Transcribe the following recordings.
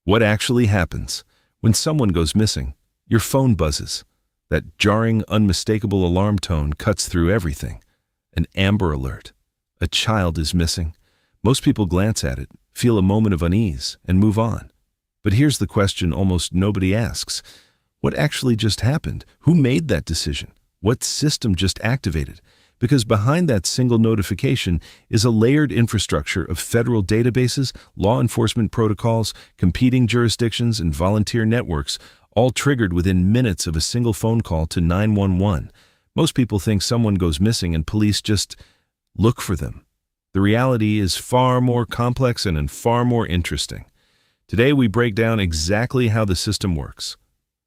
What actually happens when someone goes missing? Your phone buzzes. That jarring, unmistakable alarm tone cuts through everything. An Amber Alert. A child is missing. Most people glance at it, feel a moment of unease, and move on. But here's the question almost nobody asks. What actually just happened? Who made that decision? What system just activated? Because behind that single notification is a layered infrastructure of federal databases, law enforcement protocols, competing jurisdictions, and volunteer networks, all triggered within minutes of a single phone call to 911. Most people think someone goes missing and police just look for them. The reality is far more complex and far more interesting. Today we break down exactly how the system works.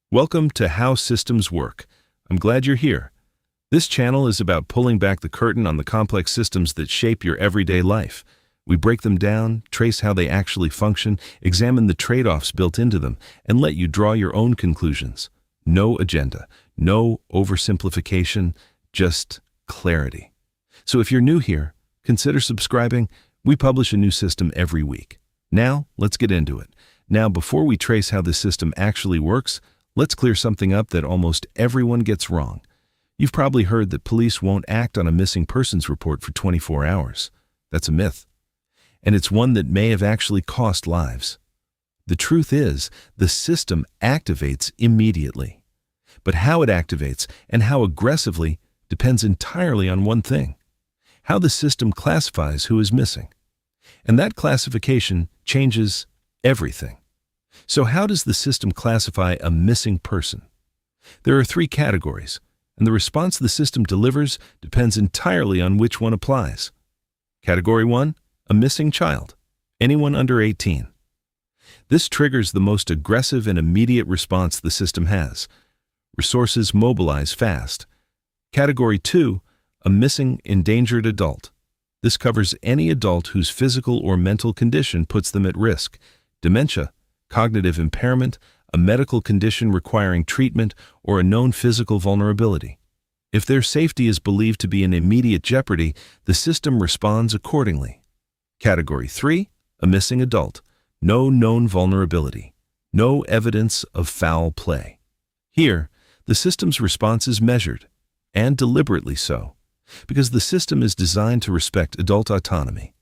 Welcome to How Systems Work. I'm glad you're here. This channel is about pulling back the curtain on the complex systems that shape your everyday life. We break them down, trace how they actually function, examine the trade-offs built into them, and let you draw your own conclusions. No agenda, no oversimplification, just clarity. So if you're new here, consider subscribing. We publish a new system every week. Now, let's get into it. Now, before we trace how the system actually works, let's clear something up that almost everyone gets wrong. You've probably heard that police won't act on a missing persons report for 24 hours. That's a myth. And it's one that may have actually cost lives. The truth is, the system activates immediately. But how it activates and how aggressively depends entirely on one thing: how the system classifies who is missing. And that classification changes everything. So how does the system classify a missing person? There are 3 categories, and the response the system delivers depends entirely on which one applies. Category 1, a missing child, anyone under 18. This triggers the most aggressive and immediate response the system has. Resources mobilize fast. Category 2, a missing, endangered adult. This covers any adult whose physical or mental condition puts them at risk: dementia, cognitive impairment, a medical condition requiring treatment, or a known physical vulnerability. If their safety is believed to be in immediate jeopardy, the system responds accordingly. Category 3, a missing adult, no known vulnerability, no evidence of foul play. Here, the system's response is measured, and deliberately so, because the system is designed to respect adult autonomy.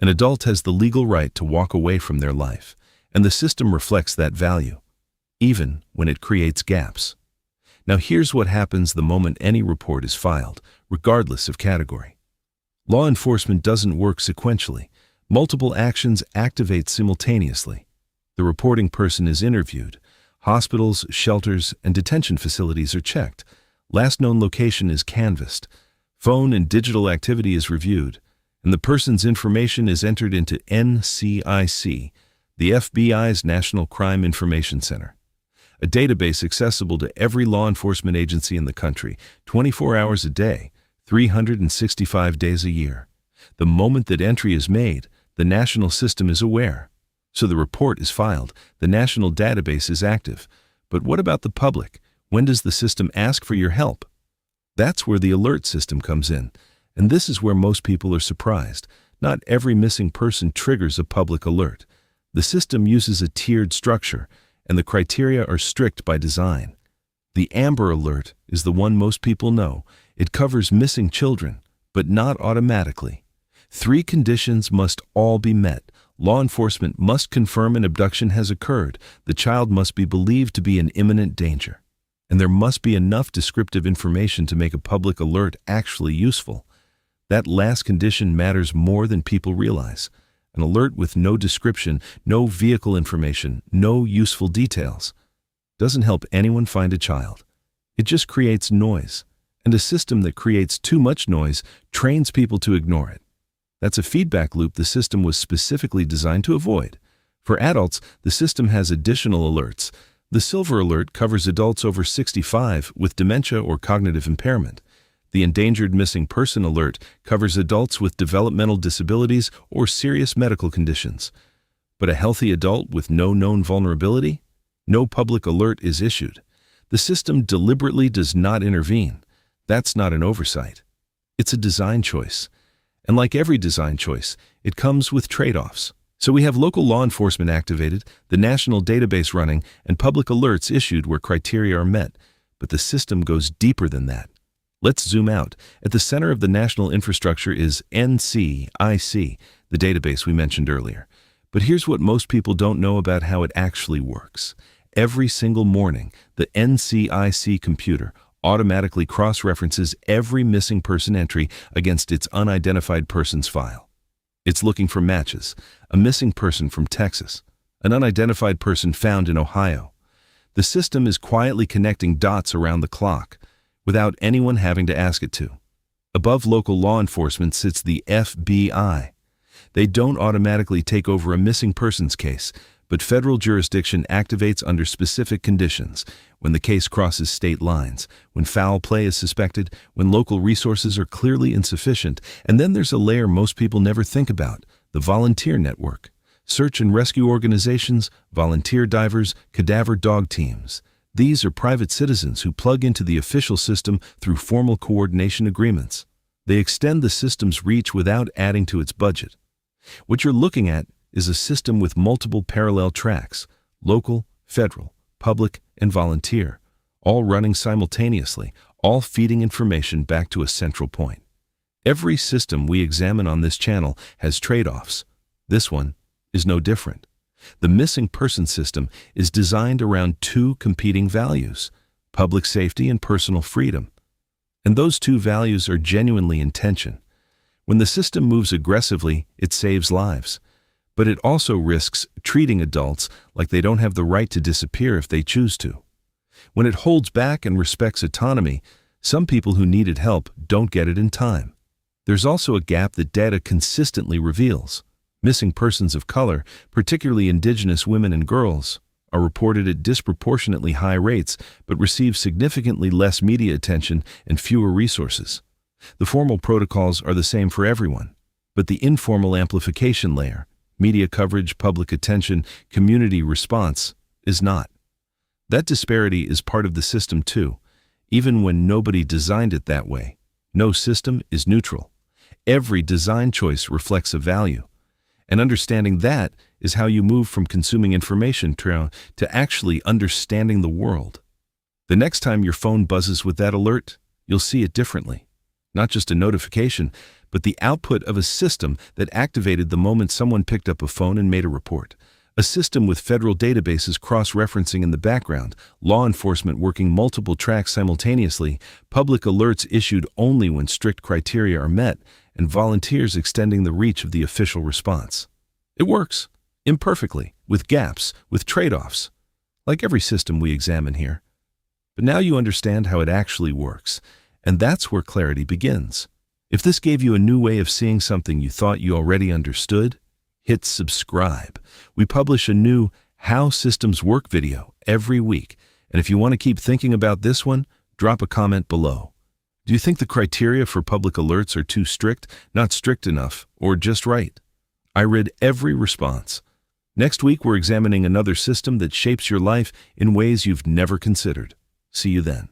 An adult has the legal right to walk away from their life, and the system reflects that value, even when it creates gaps. Now here's what happens the moment any report is filed, regardless of category. Law enforcement doesn't work sequentially. Multiple actions activate simultaneously. The reporting person is interviewed. Hospitals, shelters, and detention facilities are checked. Last known location is canvassed. Phone and digital activity is reviewed, and the person's information is entered into NCIC, the FBI's National Crime Information Center, a database accessible to every law enforcement agency in the country, 24 hours a day, 365 days a year. The moment that entry is made, the national system is aware. So the report is filed, the national database is active. But what about the public? When does the system ask for your help? That's where the alert system comes in, and this is where most people are surprised. Not every missing person triggers a public alert. The system uses a tiered structure, and the criteria are strict by design. The Amber Alert is the one most people know. It covers missing children, but not automatically. 3 conditions must all be met. Law enforcement must confirm an abduction has occurred. The child must be believed to be in imminent danger. And there must be enough descriptive information to make a public alert actually useful. That last condition matters more than people realize. An alert with no description, no vehicle information, no useful details doesn't help anyone find a child. It just creates noise, and a system that creates too much noise trains people to ignore it. That's a feedback loop the system was specifically designed to avoid. For adults, the system has additional alerts. The Silver Alert covers adults over 65 with dementia or cognitive impairment. The Endangered Missing Person Alert covers adults with developmental disabilities or serious medical conditions. But a healthy adult with no known vulnerability? No public alert is issued. The system deliberately does not intervene. That's not an oversight. It's a design choice. And like every design choice, it comes with trade-offs. So we have local law enforcement activated, the national database running, and public alerts issued where criteria are met. But the system goes deeper than that. Let's zoom out. At the center of the national infrastructure is NCIC, the database we mentioned earlier. But here's what most people don't know about how it actually works. Every single morning, the NCIC computer automatically cross-references every missing person entry against its unidentified persons file. It's looking for matches: a missing person from Texas, an unidentified person found in Ohio. The system is quietly connecting dots around the clock, without anyone having to ask it to. Above local law enforcement sits the FBI. They don't automatically take over a missing persons case, but federal jurisdiction activates under specific conditions: when the case crosses state lines, when foul play is suspected, when local resources are clearly insufficient. And then there's a layer most people never think about: the volunteer network. Search and rescue organizations, volunteer divers, cadaver dog teams. These are private citizens who plug into the official system through formal coordination agreements. They extend the system's reach without adding to its budget. What you're looking at is a system with multiple parallel tracks: local, federal, public, and volunteer, all running simultaneously, all feeding information back to a central point. Every system we examine on this channel has trade-offs. This one is no different. The missing person system is designed around two competing values: public safety and personal freedom. And those two values are genuinely in tension. When the system moves aggressively, it saves lives. But it also risks treating adults like they don't have the right to disappear if they choose to. When it holds back and respects autonomy, some people who needed help don't get it in time. There's also a gap that data consistently reveals. Missing persons of color, particularly Indigenous women and girls, are reported at disproportionately high rates but receive significantly less media attention and fewer resources. The formal protocols are the same for everyone, but the informal amplification layer, media coverage, public attention, community response, is not. That disparity is part of the system too, even when nobody designed it that way. No system is neutral. Every design choice reflects a value. And understanding that is how you move from consuming information to actually understanding the world. The next time your phone buzzes with that alert, you'll see it differently. Not just a notification, but the output of a system that activated the moment someone picked up a phone and made a report. A system with federal databases cross-referencing in the background, law enforcement working multiple tracks simultaneously, public alerts issued only when strict criteria are met, and volunteers extending the reach of the official response. It works, imperfectly, with gaps, with trade-offs, like every system we examine here. But now you understand how it actually works, and that's where clarity begins. If this gave you a new way of seeing something you thought you already understood, hit subscribe. We publish a new How Systems Work video every week, and if you want to keep thinking about this one, drop a comment below. Do you think the criteria for public alerts are too strict, not strict enough, or just right? I read every response. Next week, we're examining another system that shapes your life in ways you've never considered. See you then.